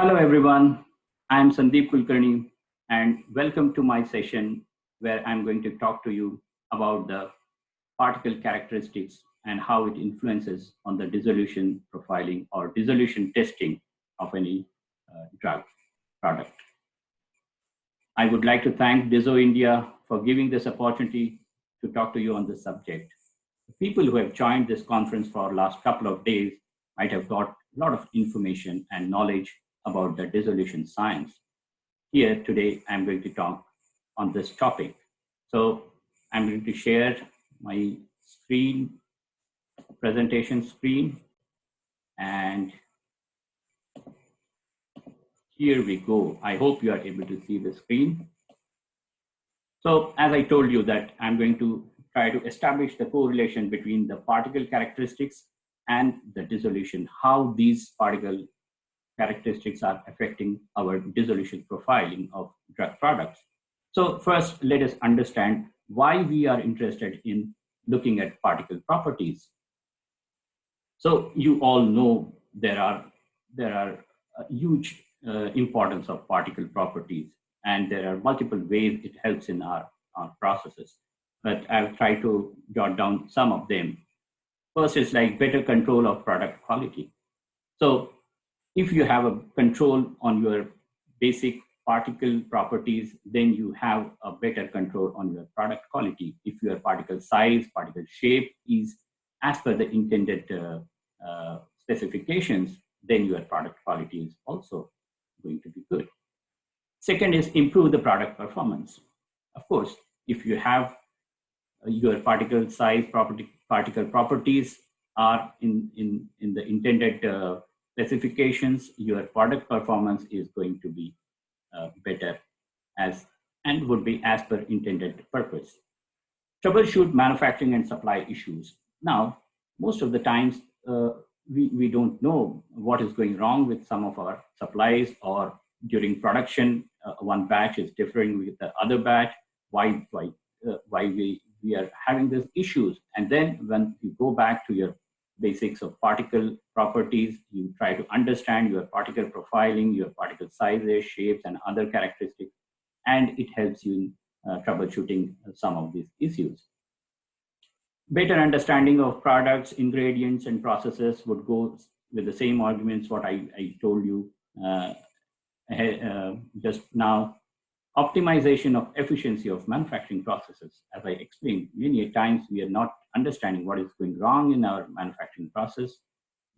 Hello, everyone. I'm Sandeep Kulkarni, and welcome to my session where I'm going to talk to you about the particle characteristics and how it influences on the dissolution profiling or dissolution testing of any drug product. I would like to thank Disso India for giving this opportunity to talk to you on this subject. The people who have joined this conference for the last couple of days might have got a lot of information and knowledge about the dissolution science. Here today, I'm going to talk on this topic. So I'm going to share my presentation screen, and here we go. I hope you are able to see the screen. So as I told you that I'm going to try to establish the correlation between the particle characteristics and the dissolution, how these particle characteristics are affecting our dissolution profiling of drug products. So first, let us understand why we are interested in looking at particle properties. So you all know there are a huge importance of particle properties, and there are multiple ways it helps in our processes. But I'll try to jot down some of them. First is like better control of product quality. So if you have a control on your basic particle properties, then you have a better control on your product quality. If your particle size, particle shape is as per the intended specifications, then your product quality is also going to be good. Second is improve the product performance. Of course, if you have your particle size, particle properties are in the intended specifications, your product performance is going to be better and would be as per intended purpose. Troubleshoot manufacturing and supply issues. Now, most of the times we don't know what is going wrong with some of our supplies, or during production, one batch is differing with the other batch. Why we are having these issues? And then when you go back to your basics of particle properties, you try to understand your particle profiling, your particle sizes, shapes, and other characteristics, and it helps you in troubleshooting some of these issues. Better understanding of products, ingredients, and processes would go with the same arguments what I told you just now. Optimization of efficiency of manufacturing processes. As I explained, many times we are not understanding what is going wrong in our manufacturing process.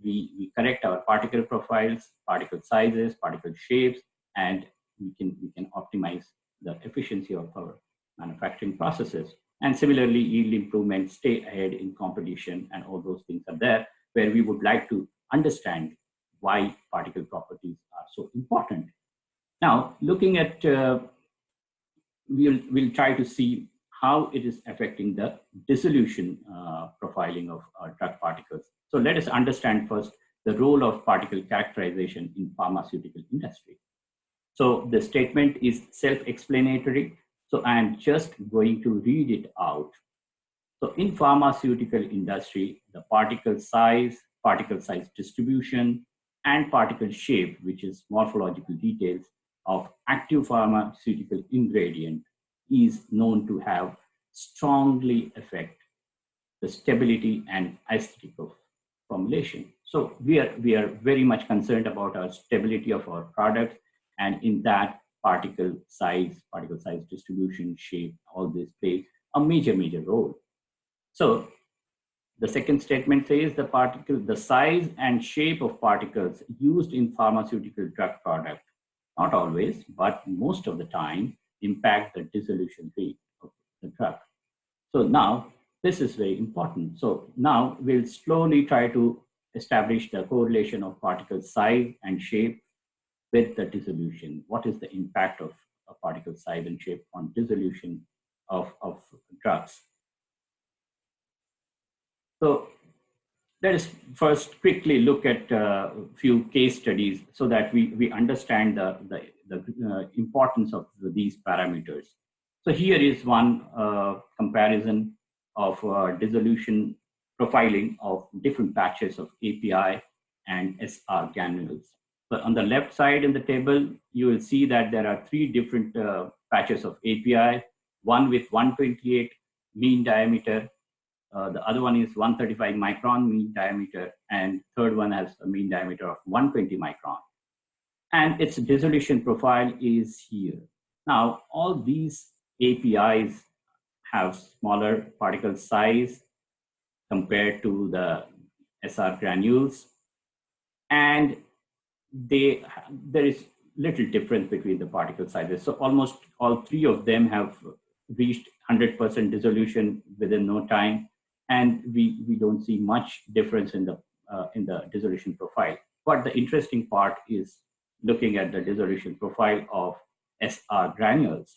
We correct our particle profiles, particle sizes, particle shapes, and we can optimize the efficiency of our manufacturing processes. And similarly, yield improvement, stay ahead in competition, and all those things are there where we would like to understand why particle properties are so important. Now, looking at we'll try to see how it is affecting the dissolution profiling of drug particles. So let us understand first the role of particle characterization in pharmaceutical industry. So the statement is self-explanatory. So I'm just going to read it out. So in pharmaceutical industry, the particle size distribution, and particle shape, which is morphological details of active pharmaceutical ingredient, is known to have strongly affect the stability and aesthetic of formulation. So we are very much concerned about our stability of our product, and in that particle size distribution, shape, all this play a major role. So the second statement says the size and shape of particles used in pharmaceutical drug product, not always, but most of the time, impact the dissolution rate of the drug. So now, this is very important. So now we'll slowly try to establish the correlation of particle size and shape with the dissolution. What is the impact of a particle size and shape on dissolution of drugs? So let us first quickly look at a few case studies so that we understand the importance of these parameters. So here is one comparison of dissolution profiling of different batches of API and SR granules. So on the left side in the table, you will see that there are three different patches of API, one with 128 mean diameter, the other one is 135 micron mean diameter, and third one has a mean diameter of 120 micron. And its dissolution profile is here. Now, all these APIs have smaller particle size compared to the SR granules, and there is little difference between the particle sizes. So almost all three of them have reached 100% dissolution within no time, and we don't see much difference in the dissolution profile. But the interesting part is looking at the dissolution profile of SR granules.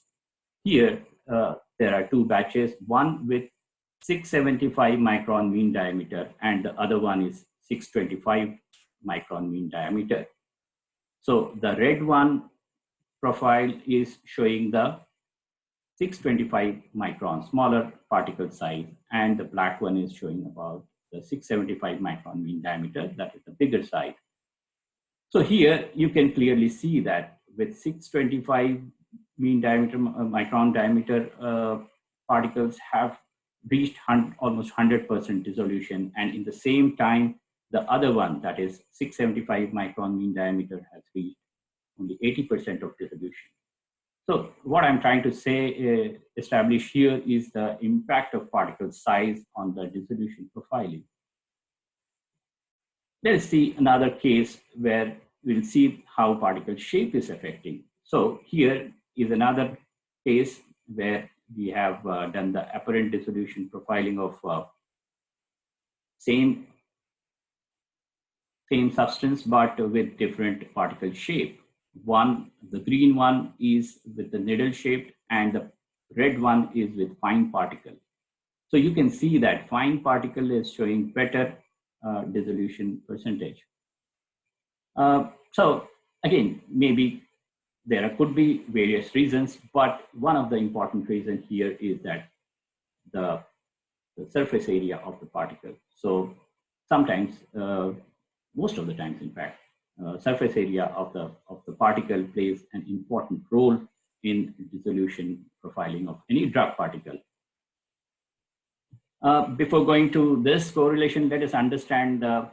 Here, there are two batches, one with 675 micron mean diameter, and the other one is 625 micron mean diameter. So the red one profile is showing the 625 micron smaller particle size, and the black one is showing about the 675 micron mean diameter, that is the bigger size. So here you can clearly see that with 625 mean diameter, micron diameter particles have reached almost 100% dissolution, and in the same time, the other one, that is 675 micron mean diameter, has reached only 80% of dissolution. So what I'm trying to say, establish here is the impact of particle size on the dissolution profiling. Let's see another case where we'll see how particle shape is affecting. So here is another case where we have done the apparent dissolution profiling of same substance, but with different particle shape. The green one is with the needle shaped, and the red one is with fine particle. So you can see that fine particle is showing better dissolution percentage. So again, maybe there could be various reasons, but one of the important reasons here is that the surface area of the particle. So sometimes, most of the times in fact, surface area of the particle plays an important role in dissolution profiling of any drug particle. Before going to this correlation, let us understand the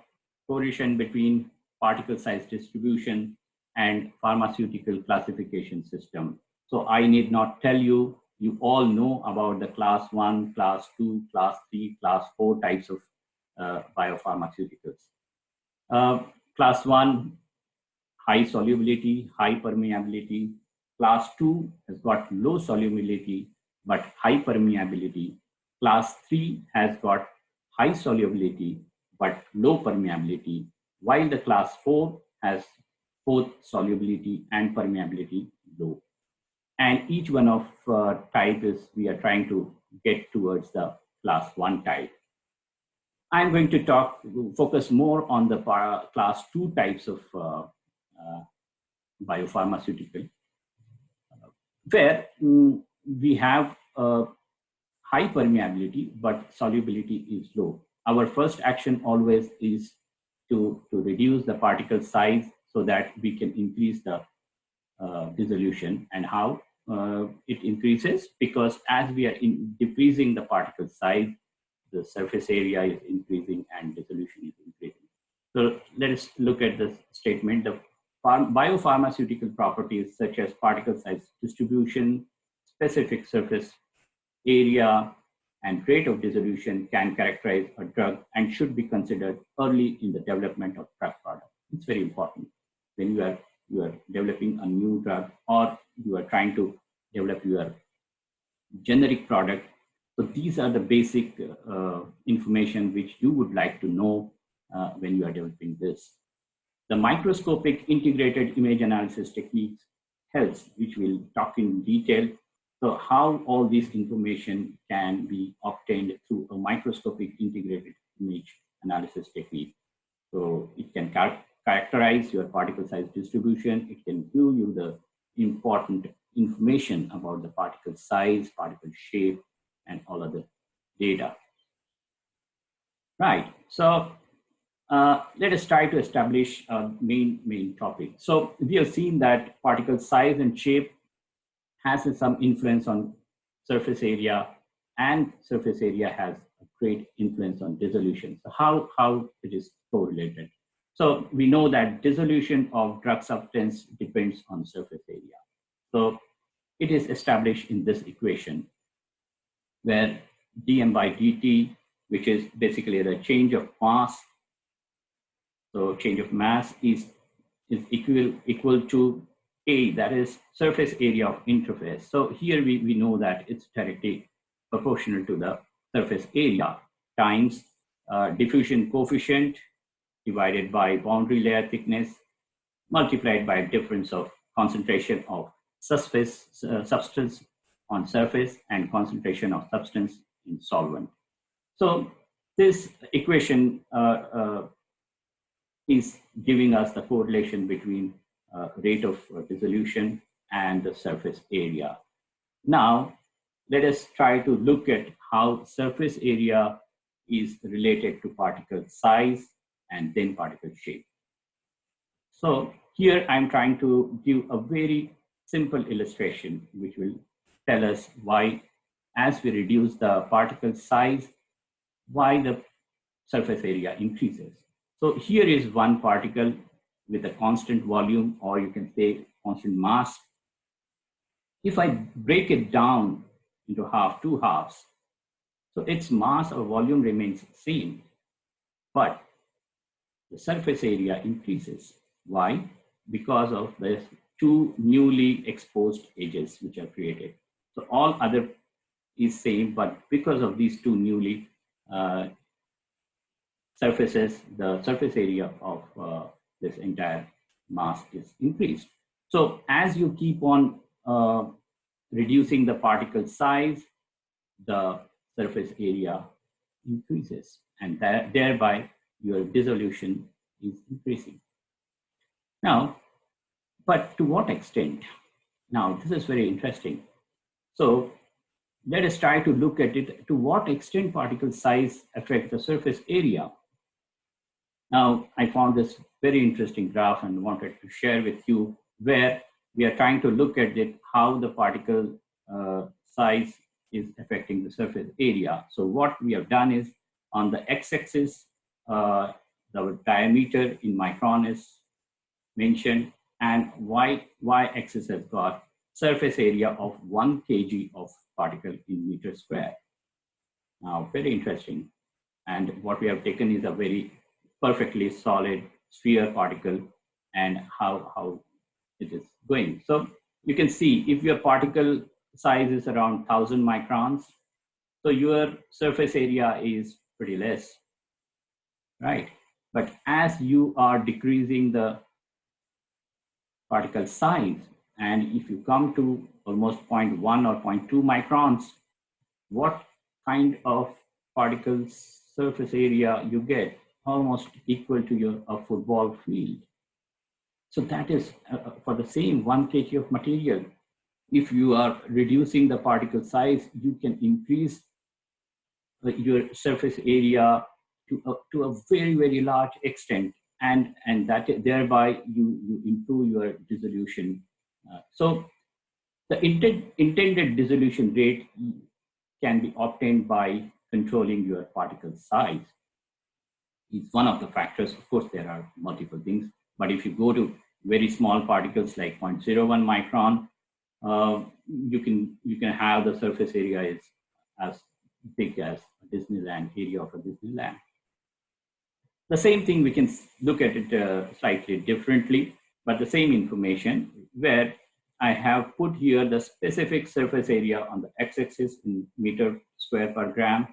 correlation between particle size distribution and pharmaceutical classification system. So I need not tell you, you all know about the class 1, class 2, class 3, class 4 types of biopharmaceuticals. Class 1, high solubility, high permeability. Class 2 has got low solubility, but high permeability. Class 3 has got high solubility, but low permeability, while the class 4 has both solubility and permeability low. And each one of type is, we are trying to get towards the class 1 type. I'm going to focus more on the class 2 types of biopharmaceutical, where we have high permeability, but solubility is low. Our first action always is to reduce the particle size so that we can increase the dissolution. And how it increases? Because as we are decreasing the particle size, the surface area is increasing and dissolution is increasing. So let us look at this statement. The biopharmaceutical properties such as particle size distribution, specific surface area, and rate of dissolution can characterize a drug and should be considered early in the development of drug product. It's very important when you are developing a new drug, or you are trying to develop your generic product. So these are the basic information which you would like to know when you are developing this. The microscopic integrated image analysis techniques helps, which we'll talk in detail. So how all this information can be obtained through a microscopic integrated image analysis technique. So it can characterize your particle size distribution. It can give you the important information about the particle size, particle shape, and all other data. Right. So Let us try to establish a main topic. So we have seen that particle size and shape has some influence on surface area, and surface area has a great influence on dissolution. So how it is correlated? So we know that dissolution of drug substance depends on surface area. So it is established in this equation where dm by dt, which is basically the change of mass. So change of mass is equal to A, that is surface area of interface. So here we know that it's directly proportional to the surface area times diffusion coefficient divided by boundary layer thickness multiplied by difference of concentration of substance on surface and concentration of substance in solvent. So this equation is giving us the correlation between rate of dissolution and the surface area. Now, let us try to look at how surface area is related to particle size and then particle shape. So here I'm trying to give a very simple illustration which will tell us why, as we reduce the particle size, why the surface area increases. So here is one particle with a constant volume, or you can say constant mass. If I break it down into two halves, so its mass or volume remains same, but the surface area increases. Why? Because of the two newly exposed edges which are created. So all other is same, but because of these two newly surfaces, the surface area of this entire mass is increased. So as you keep on reducing the particle size, the surface area increases, and thereby your dissolution is increasing. Now, but to what extent? Now, this is very interesting. So let us try to look at it. To what extent particle size affects the surface area? Now, I found this very interesting graph and wanted to share with you, where we are trying to look at it, how the particle size is affecting the surface area. So what we have done is, on the x-axis, the diameter in micron is mentioned, and y-axis has got surface area of 1 kg of particle in meter square. Now, very interesting. And what we have taken is a very perfectly solid sphere particle and how it is going. So you can see, if your particle size is around 1000 microns, so your surface area is pretty less, right? But as you are decreasing the particle size, and if you come to almost 0.1 or 0.2 microns, what kind of particle surface area you get? Almost equal to a football field. So that is for the same 1 kg of material. If you are reducing the particle size, you can increase your surface area to a very, very large extent, and that thereby you improve your dissolution. So the intended dissolution rate can be obtained by controlling your particle size. It's one of the factors. Of course, there are multiple things, but if you go to very small particles like 0.01 micron, you can have the surface area is as big as a Disneyland area of a Disneyland. The same thing, we can look at it slightly differently, but the same information, where I have put here the specific surface area on the x-axis in meter square per gram,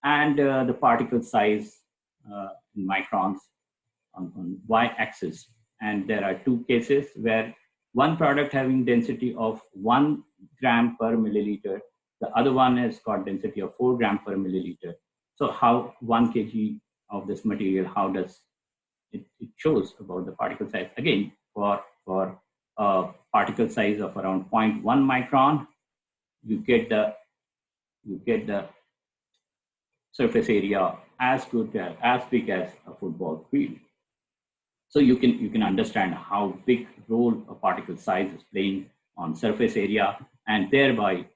and the particle size in microns on y-axis. And there are two cases where one product having density of 1 gram per milliliter, the other one has got density of 4 gram per milliliter. So how 1 kg of this material, how does it shows about the particle size? Again, for particle size of around 0.1 micron, you get the surface area as big as a football field. So you can understand how big role a particle size is playing on surface area and thereby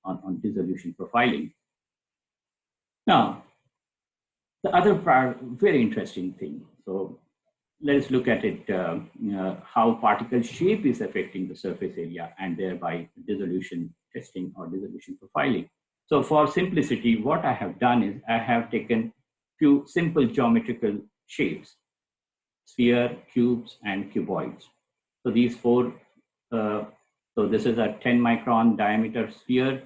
on dissolution profiling. Now, the other part, very interesting thing. So let's look at it, how particle shape is affecting the surface area and thereby dissolution testing or dissolution profiling. So for simplicity, what I have done is I have taken few simple geometrical shapes, sphere, cubes, and cuboids. So these four, so this is a 10 micron diameter sphere.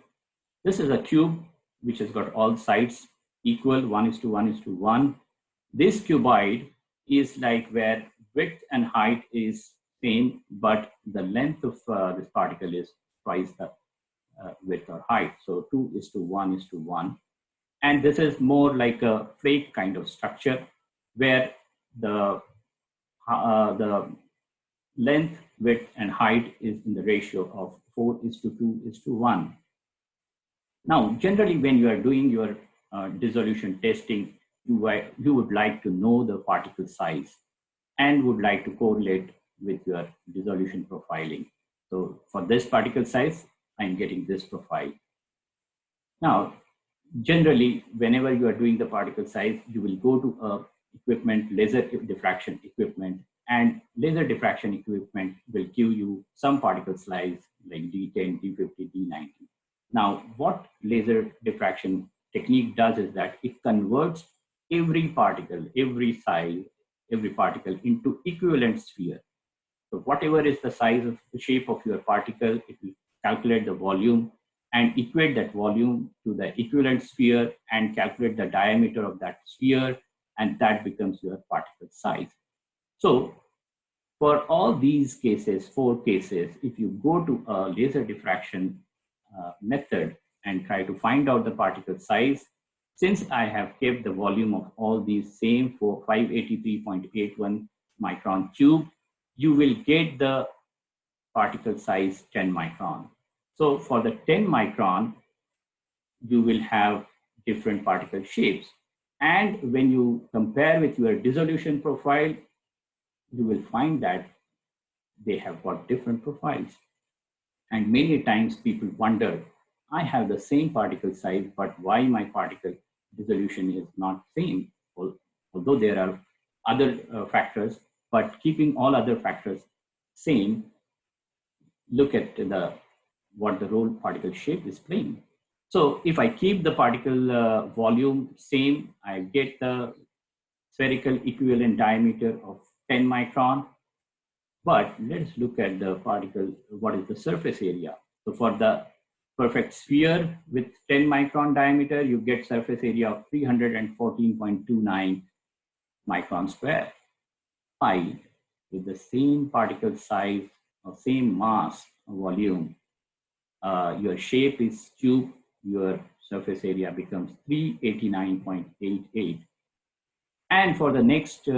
This is a cube, which has got all sides equal, 1:1:1. This cuboid is like where width and height is same, but the length of this particle is twice the width or height. So 2:1:1. And this is more like a flake kind of structure where the length, width, and height is in the ratio of 4:2:1. Now, generally, when you are doing your dissolution testing, you would like to know the particle size and would like to correlate with your dissolution profiling. So for this particle size, I'm getting this profile. Now, generally, whenever you are doing the particle size, you will go to a equipment, laser diffraction equipment, and laser diffraction equipment will give you some particle size like D10, D50, D90. Now, what laser diffraction technique does is that it converts every particle, every size, every particle into equivalent sphere. So whatever is the size of the shape of your particle, it will calculate the volume and equate that volume to the equivalent sphere and calculate the diameter of that sphere, and that becomes your particle size. So for all these cases, 4 cases, if you go to a laser diffraction method and try to find out the particle size, since I have kept the volume of all these same for 583.81 micron cube, you will get the particle size 10 micron. So for the 10 micron, you will have different particle shapes. And when you compare with your dissolution profile, you will find that they have got different profiles. And many times people wonder, I have the same particle size, but why my particle dissolution is not same? Although there are other factors, but keeping all other factors same, look at what the role particle shape is playing. So if I keep the particle volume same, I get the spherical equivalent diameter of 10 micron. But let's look at the particle, what is the surface area? So for the perfect sphere with 10 micron diameter, you get surface area of 314.29 micron square. I, with the same particle size or same mass or volume, your shape is cube, your surface area becomes 389.88. And for the next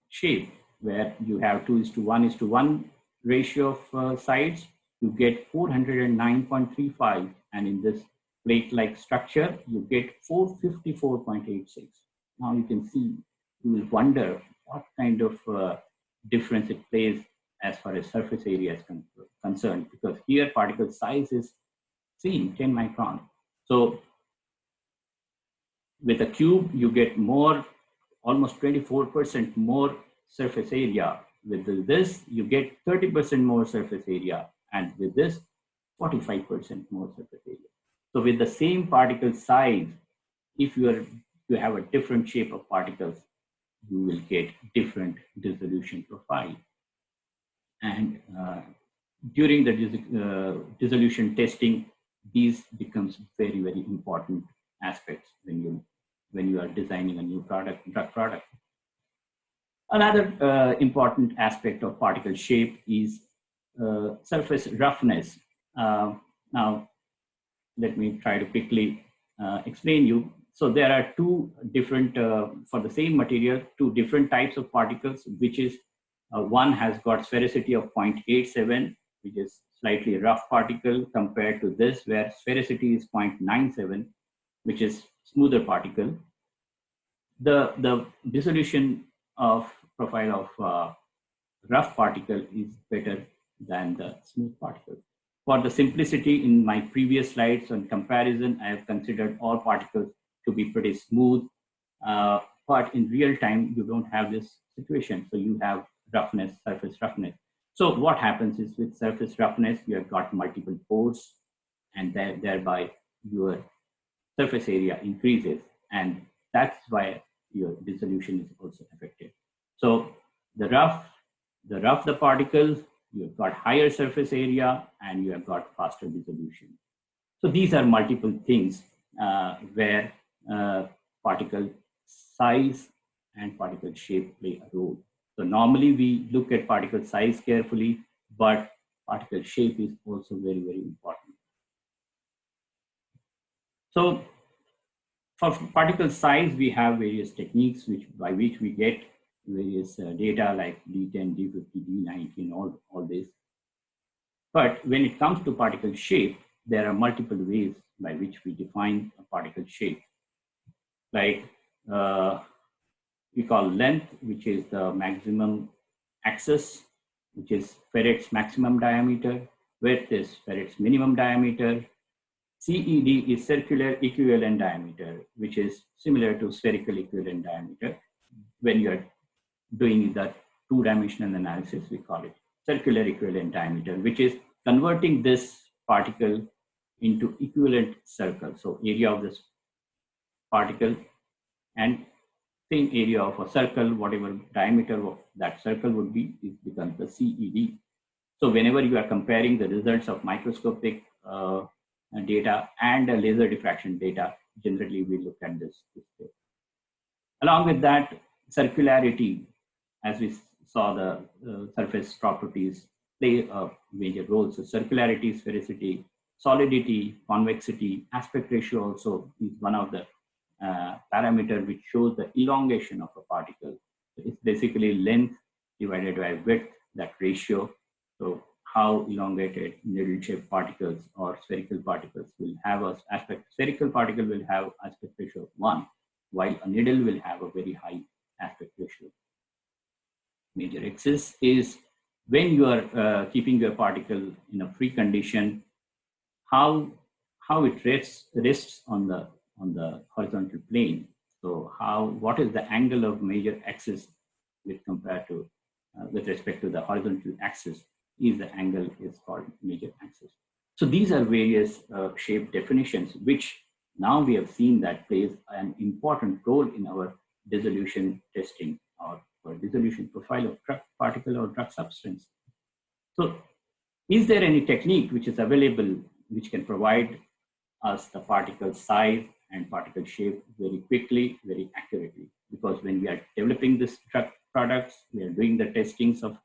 shape, where you have 2:1:1 ratio of sides, you get 409.35. And in this plate-like structure, you get 454.86. Now you can see, you will wonder what kind of difference it plays as far as surface area is concerned, because here particle size is same, 10 micron. So with a cube, you get more, almost 24% more surface area. With this, you get 30% more surface area. And with this, 45% more surface area. So with the same particle size, if you have a different shape of particles, you will get different dissolution profile. And during the dissolution testing, these becomes very, very important aspects when you are designing a new drug product. Another important aspect of particle shape is surface roughness. Now, let me try to quickly explain you. So there are two different, for the same material, two different types of particles, which is one has got sphericity of 0.87, which is slightly rough particle, compared to this where sphericity is 0.97, which is smoother particle, the dissolution of profile of rough particle is better than the smooth particle. For the simplicity, in my previous slides on comparison, I have considered all particles to be pretty smooth, but in real time, you don't have this situation. So you have roughness, surface roughness. So what happens is with surface roughness, you have got multiple pores, and thereby your surface area increases, and that's why your dissolution is also affected. So the rough the particles, you've got higher surface area and you have got faster dissolution. So these are multiple things where particle size and particle shape play a role. So normally we look at particle size carefully, but particle shape is also very, very important. So for particle size, we have various techniques by which we get various data like D10, D50, D90, all this. But when it comes to particle shape, there are multiple ways by which we define a particle shape. Like we call length, which is the maximum axis, which is ferret's maximum diameter. Width is ferret's minimum diameter. CED is circular equivalent diameter, which is similar to spherical equivalent diameter. When you're doing the two-dimensional analysis, we call it circular equivalent diameter, which is converting this particle into equivalent circle. So area of this particle and same area of a circle, whatever diameter of that circle would be, it becomes the CED. So whenever you are comparing the results of microscopic data and laser diffraction data, generally we look at this. Along with that, circularity, as we saw, the surface properties play a major role. So circularity, sphericity, solidity, convexity, aspect ratio also is one of the parameter which shows the elongation of a particle. So it's basically length divided by width, that ratio. So how elongated needle-shaped particles or spherical particles will have an aspect. Spherical particle will have aspect ratio of 1, while a needle will have a very high aspect ratio. Major axis is when you are keeping your particle in a free condition, how it rests on the horizontal plane. So what is the angle of major axis with respect to the horizontal axis is the angle is called major axis. So these are various shape definitions, which now we have seen that plays an important role in our dissolution testing or dissolution profile of drug particle or drug substance. So is there any technique which is available which can provide us the particle size and particle shape very quickly, very accurately? Because when we are developing this drug products, we are doing the testings of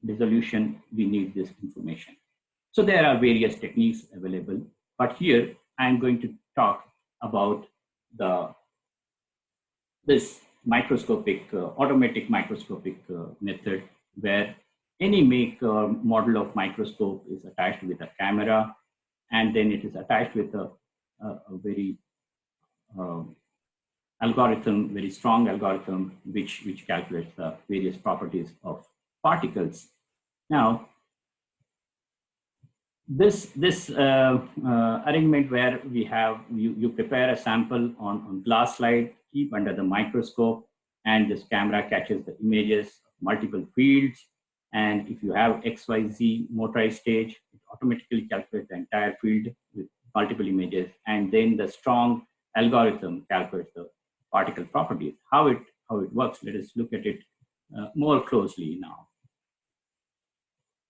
dissolution, we need this information. So there are various techniques available, but here I'm going to talk about this microscopic, automatic microscopic method, where any make or model of microscope is attached with a camera, and then it is attached with a very very strong algorithm, which calculates the various properties of particles. Now, this arrangement where we have you prepare a sample on glass slide, keep under the microscope, and this camera catches the images of multiple fields. And if you have XYZ motorized stage, it automatically calculates the entire field with multiple images, and then the strong algorithm calculates the particle properties. How it works, let us look at it more closely now.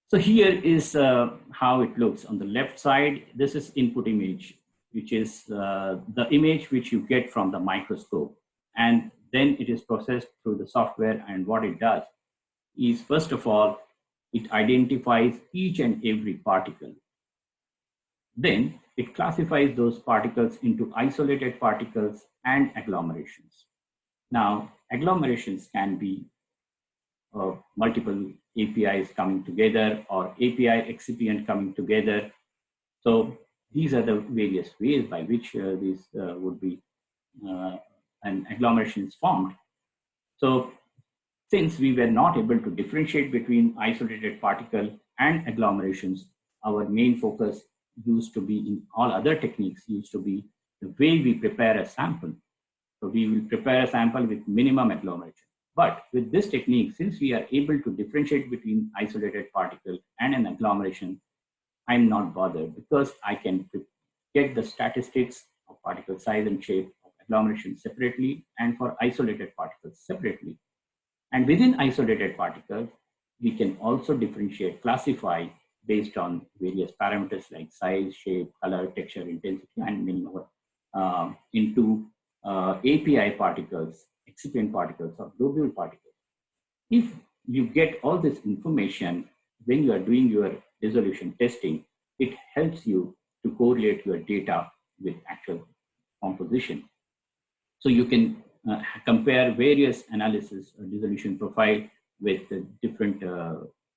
So here is how it looks. On the left side, this is input image, which is the image which you get from the microscope. And then it is processed through the software. And what it does is, first of all, it identifies each and every particle. Then it classifies those particles into isolated particles and agglomerations. Now, agglomerations can be multiple APIs coming together or API excipient coming together. So these are the various ways by which this would be an agglomeration is formed. So since we were not able to differentiate between isolated particle and agglomerations, our main focus used to be in all other techniques used to be the way we prepare a sample. So we will prepare a sample with minimum agglomeration. But with this technique, since we are able to differentiate between isolated particle and an agglomeration, I'm not bothered because I can get the statistics of particle size and shape of agglomeration separately and for isolated particles separately. And within isolated particles, we can also differentiate, classify based on various parameters like size, shape, color, texture, intensity, and many more into API particles, excipient particles, or globule particles. If you get all this information when you are doing your dissolution testing, it helps you to correlate your data with actual composition. So you can compare various analysis or dissolution profile with the different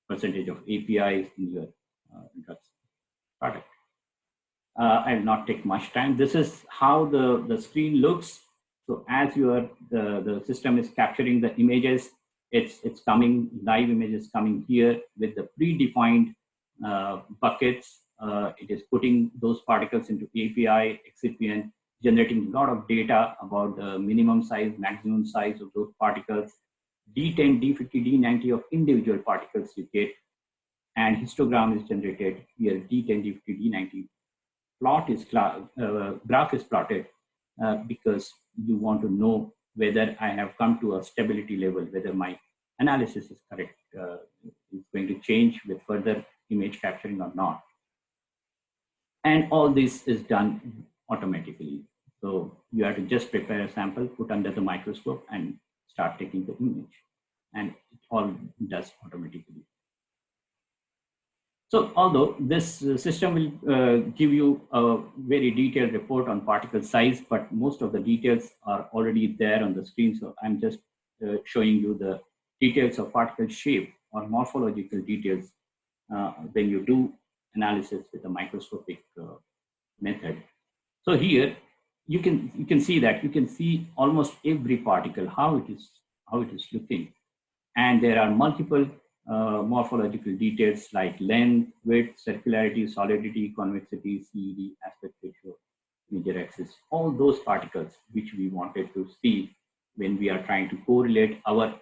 percentage of APIs in your drugs product. I will not take much time. This is how the screen looks. So as the system is capturing the images, it's coming, live images coming here with the predefined buckets. It is putting those particles into API, excipient, generating a lot of data about the minimum size, maximum size of those particles, D10, D50, D90 of individual particles you get, and histogram is generated here, D10, D50, D90. Graph is plotted because you want to know whether I have come to a stability level, whether my analysis is correct, is going to change with further image capturing or not. And all this is done automatically. So you have to just prepare a sample, put under the microscope, and start taking the image. And it all does automatically. So although this system will give you a very detailed report on particle size, but most of the details are already there on the screen. So I'm just showing you the details of particle shape or morphological details when you do analysis with a microscopic method. So here you can see that you can see almost every particle, how it is looking, and there are multiple morphological details like length, width, circularity, solidity, convexity, CED, aspect ratio, major axis, all those particles which we wanted to see when we are trying to correlate our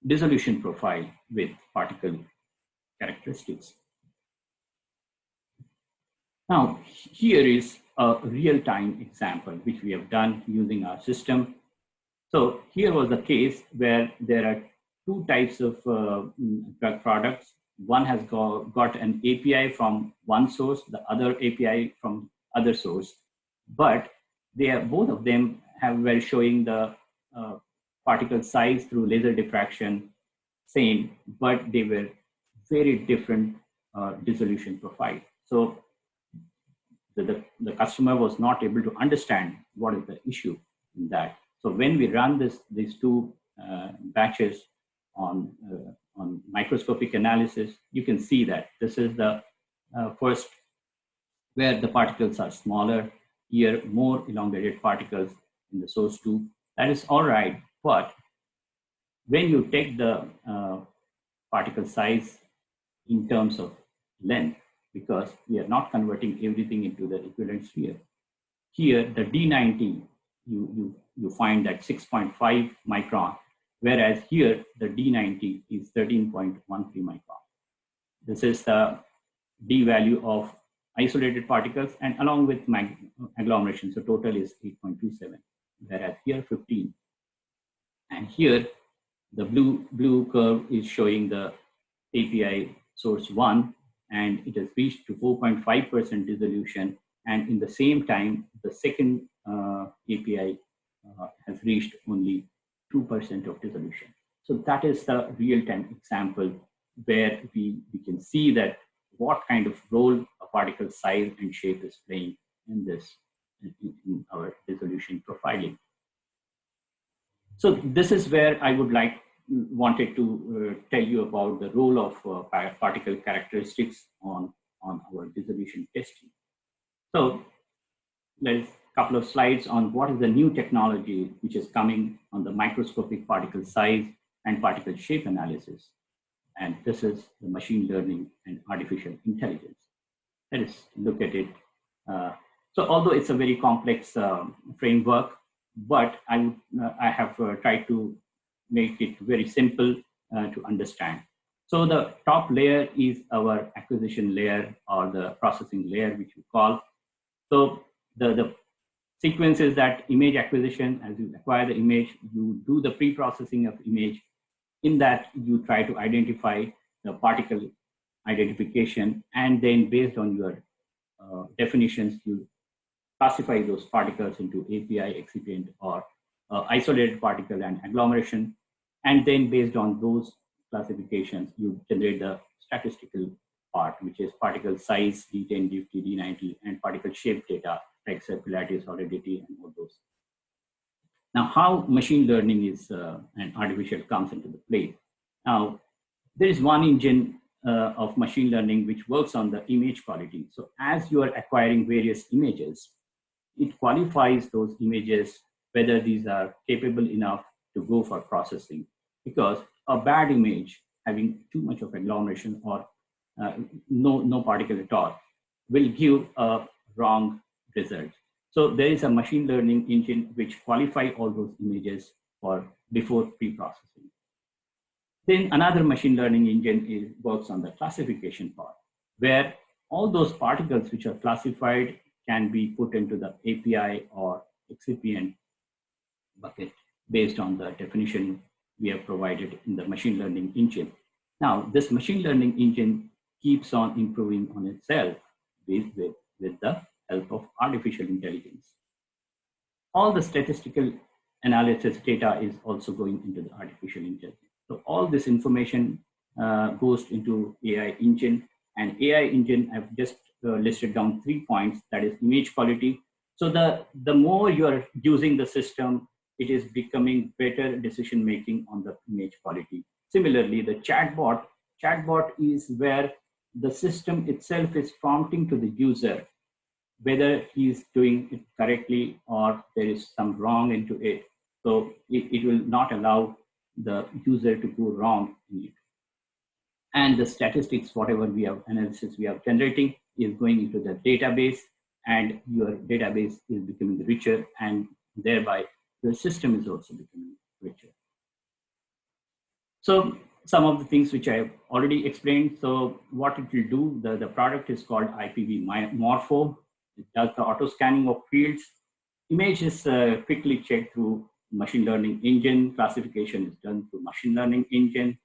dissolution profile with particle characteristics. Now, here is a real-time example which we have done using our system. So here was the case where there are two types of drug products. One has got an API from one source, the other API from other source, but both of them were showing the particle size through laser diffraction same, but they were very different dissolution profile. So the customer was not able to understand what is the issue in that. So when we run these two batches on microscopic analysis, you can see that this is the first where the particles are smaller, here more elongated particles in the source 2. That is all right, but when you take the particle size in terms of length, because we are not converting everything into the equivalent sphere. Here, the D90, you find that 6.5 micron, whereas here, the D90 is 13.13 micron. This is the D value of isolated particles and along with agglomeration, so total is 8.27, whereas here 15. And here, the blue curve is showing the API source 1, and it has reached to 4.5% dissolution. And in the same time, the second API has reached only 2% of dissolution. So that is the real-time example where we can see that what kind of role a particle size and shape is playing in this, in our dissolution profiling. So this is where I wanted to tell you about the role of particle characteristics on our dissolution testing. So there's a couple of slides on what is the new technology which is coming on the microscopic particle size and particle shape analysis. And this is the machine learning and artificial intelligence. Let us look at it. So although it's a very complex framework, but I have tried to make it very simple to understand. So the top layer is our acquisition layer or the processing layer, which we call. So the sequence is that image acquisition. As you acquire the image, you do the pre-processing of image. In that, you try to identify the particle identification, and then based on your definitions, you classify those particles into API, excipient, or isolated particle and agglomeration. And then based on those classifications, you generate the statistical part, which is particle size, D10, D50, D90, and particle shape data, like circularity, solidity, and all those. Now, how machine learning is and artificial comes into the play. Now, there is one engine of machine learning which works on the image quality. So as you are acquiring various images, it qualifies those images, whether these are capable enough to go for processing. Because a bad image having too much of agglomeration or no particle at all will give a wrong result. So there is a machine learning engine which qualify all those images for before pre-processing. Then another machine learning engine works on the classification part, where all those particles which are classified can be put into the API or excipient bucket based on the definition we have provided in the machine learning engine. Now, this machine learning engine keeps on improving on itself with the help of artificial intelligence. All the statistical analysis data is also going into the artificial intelligence. So all this information goes into AI engine, and AI engine, I've just listed down 3 points, that is image quality. So the more you are using the system, it is becoming better decision-making on the image quality. Similarly, the chatbot is where the system itself is prompting to the user whether he's doing it correctly or there is some wrong into it. So it will not allow the user to go wrong in it. And the statistics, whatever we have analysis we are generating, is going into the database, and your database is becoming richer, and thereby your system is also becoming richer. So some of the things which I have already explained. So what it will do, the product is called IPV Morpho. It does the auto scanning of fields. Image is quickly checked through machine learning engine. Classification is done through machine learning engine.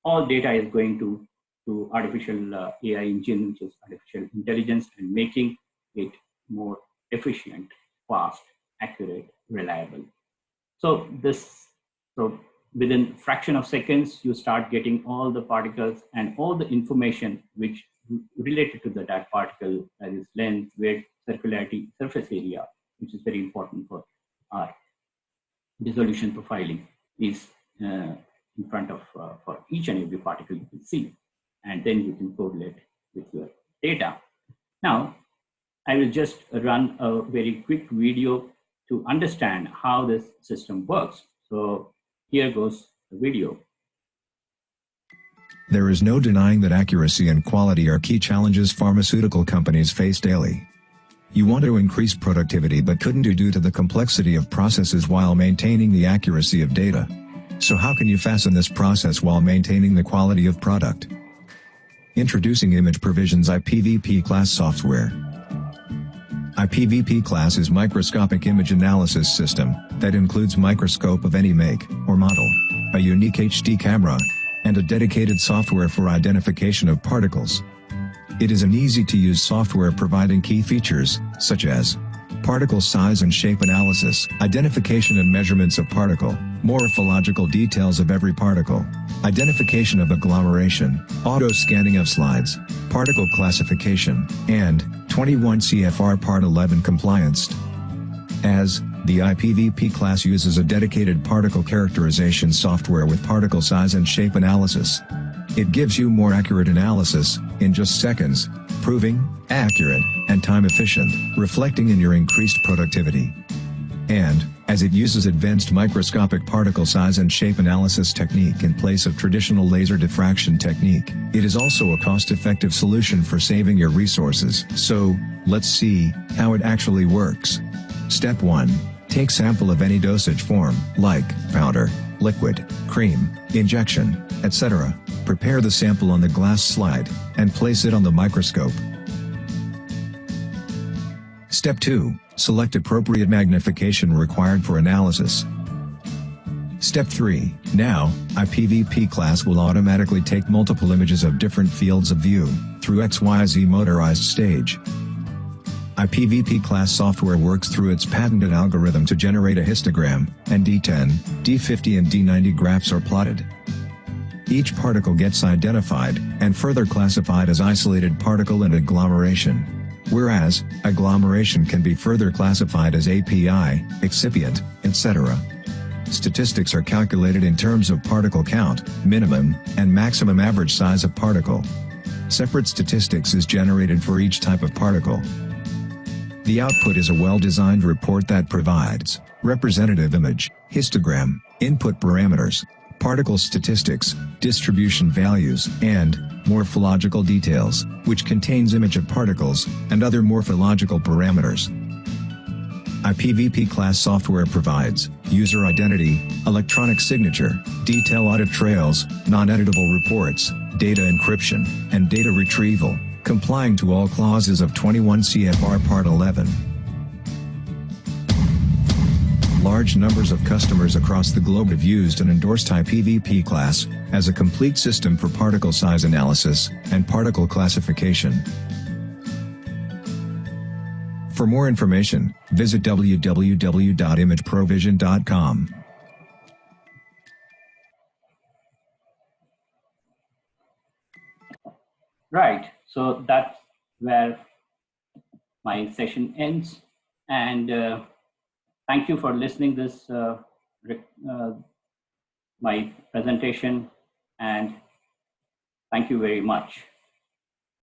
All data is going to artificial AI engine, which is artificial intelligence, and making it more efficient, fast, accurate, reliable. So within fraction of seconds, you start getting all the particles and all the information which related to that particle, that is length, weight, circularity, surface area, which is very important for our dissolution profiling, is in front of for each and every particle you can see, and then you can correlate with your data. Now, I will just run a very quick video to understand how this system works. So here goes the video. There is no denying that accuracy and quality are key challenges pharmaceutical companies face daily. You want to increase productivity but couldn't due to the complexity of processes while maintaining the accuracy of data. So how can you fasten this process while maintaining the quality of product? Introducing Image Provisions IPVP class software. IPVP class is microscopic image analysis system that includes microscope of any make or model, a unique HD camera, and a dedicated software for identification of particles. It is an easy-to-use software providing key features, such as particle size and shape analysis, identification and measurements of particle, morphological details of every particle, identification of agglomeration, auto-scanning of slides, particle classification, and 21 CFR Part 11 compliance. As the IPVP class uses a dedicated particle characterization software with particle size and shape analysis. It gives you more accurate analysis, in just seconds, proving accurate and time efficient, reflecting in your increased productivity. And, as it uses advanced microscopic particle size and shape analysis technique in place of traditional laser diffraction technique, it is also a cost-effective solution for saving your resources. So, let's see how it actually works. Step 1. Take sample of any dosage form, like powder, liquid, cream, injection, etc. Prepare the sample on the glass slide, and place it on the microscope. Step 2. Select appropriate magnification required for analysis. Step 3. Now, IPVP class will automatically take multiple images of different fields of view, through XYZ motorized stage. IPVP class software works through its patented algorithm to generate a histogram, and D10, D50 and D90 graphs are plotted. Each particle gets identified, and further classified as isolated particle and agglomeration. Whereas, agglomeration can be further classified as API, excipient, etc. Statistics are calculated in terms of particle count, minimum, and maximum average size of particle. Separate statistics is generated for each type of particle. The output is a well-designed report that provides representative image, histogram, input parameters, particle statistics, distribution values, and morphological details, which contains image of particles, and other morphological parameters. IPVP class software provides user identity, electronic signature, detail audit trails, non-editable reports, data encryption, and data retrieval, complying to all clauses of 21 CFR Part 11. Large numbers of customers across the globe have used and endorsed IPVP class as a complete system for particle size analysis and particle classification. For more information, visit www.imageprovision.com. Right. So that's where my session ends. And thank you for listening this my presentation, and thank you very much.